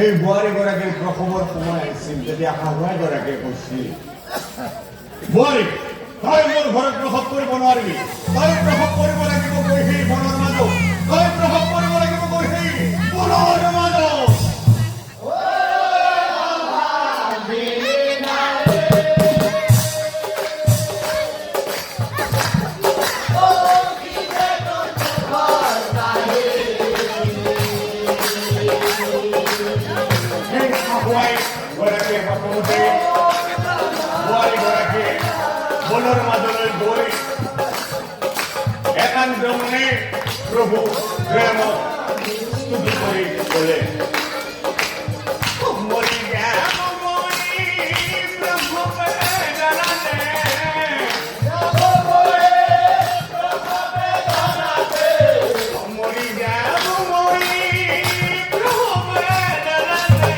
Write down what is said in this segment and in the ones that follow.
এই বোৱাৰীগৰাকীৰ প্ৰসৱৰ সময় আহিছিল, তেতিয়া শাহুৱাইগৰাকীয়ে কৈছিল, বোৱাৰী তই মোৰ ঘৰত প্ৰসৱ কৰিব নোৱাৰিবি, তই প্ৰসৱ কৰিব লাগিব গৈ সেই বনৰ মাজত, তই প্ৰসৱ কৰিব লাগিব গৈ সেই বনৰ মাজত। বনৰ মাজলৈ গৈ একান্ত মনে প্ৰভু প্ৰেমত স্তুতি কৰি ক'লে, মৰি যাম মই প্ৰভুৱে জানাতে, মৰি যাম মই প্ৰভুৱে জানাতে,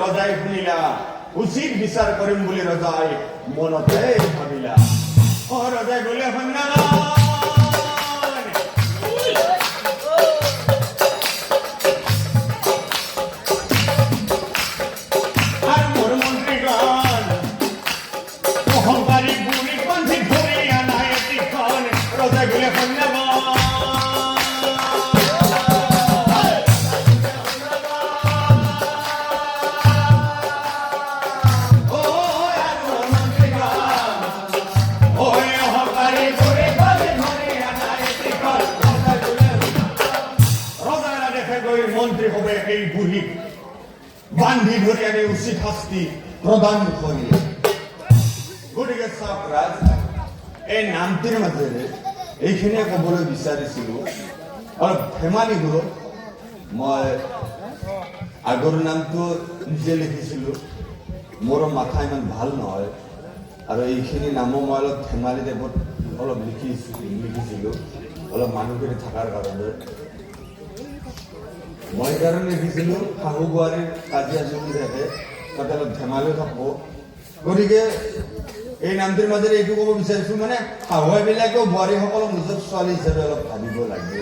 ৰজাই শুনিলা, উচিত বিচাৰ কৰিম বুলি ৰজাই মনতে ভাবিলা। ৰজাই বোলে আৰু মোৰ মন্ত্ৰীগণ অহংকাৰী বুঢ়ী পন্থী ধৰি আনা এটিখন। ৰজাই বোলে মন্ত্ৰী হবে এই বুঢ়ীক বান্ধি ধৰি আনি উচিত শাস্তি প্ৰদান কৰিলে। গতিকে চাওক ৰাজ, এই নামটিৰ মাজেৰে এইখিনিয়ে ক'বলৈ বিচাৰিছিলো, অলপ ধেমালি কৰোঁ। মই আগৰ নামটো নিজে লিখিছিলো, মোৰ মাথা ইমান ভাল নহয়, আৰু এইখিনি নামো মই অলপ ধেমালি টাইপত অলপ লিখিছিলো, অলপ মানুহখিনি থকাৰ কাৰণে। মই কাৰণে লিখিছিলো শাহু বোৱাৰীৰ কাজিয়া চলি থাকে, তাতে অলপ ধেমালি থাকব। গতিকে এই নামটিৰ মাজেৰে এইটো ক'ব বিচাৰিছো, মানে শাহুৱাবিলাকেও বোৱাৰীসকলক নিজৰ ছোৱালী হিচাপে অলপ ভাবিব লাগে,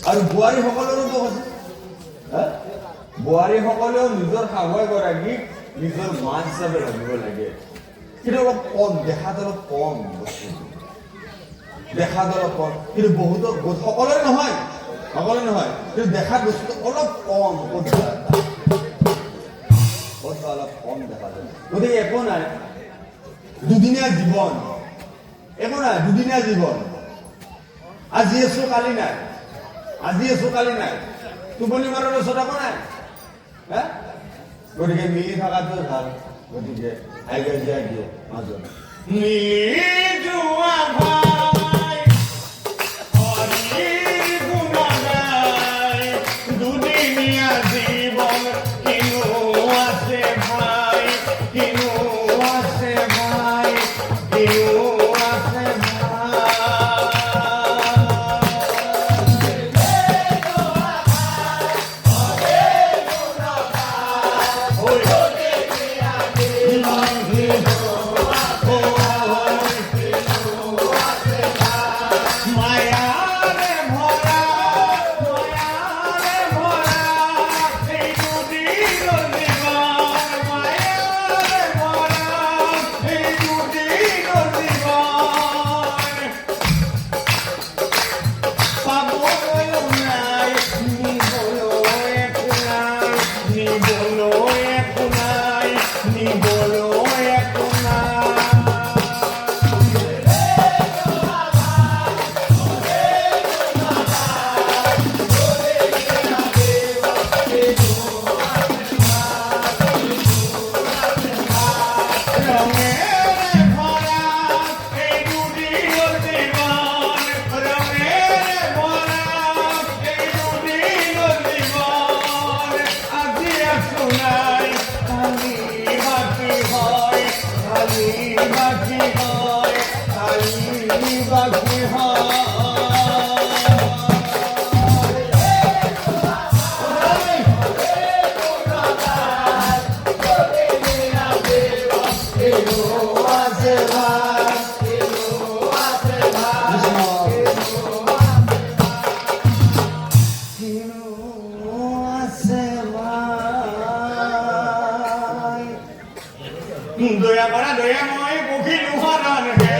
আৰু বোৱাৰীসকলৰো বোৱাৰীসকলেও নিজৰ শাহুৱাগৰাকীক নিজৰ মা হিচাপে ভাবিব লাগে। কিন্তু অলপ কম, দেখাত অলপ কম বস্তুটো, দেখাত অলপ কম, কিন্তু বহুতো সকলোৰে নহয়, কিন্তু দেখাত বস্তুটো অলপ কম, অলপ কম দেখা যায়। গতিকে একো নাই, দুদিনীয়া জীৱন, একো নাই, দুদিনীয়া জীৱন। আজি আছো কালি নাই, আজি আছো কালি নাই, টোপনি মাৰৰ ওচৰত একো নাই। গতিকে মিলি থকাটো ভাল। গতিকে আইগা দিয়ে মাজত মিলি যোৱা ভাই, দুদিনীয়া জীৱন কিনো আছে ভাই, কিনো আছে ভাই, কিনো আছে ভাই। কিনো আছে ভাই দয়া কৰা দয়া মই বহি নোহাৰান হে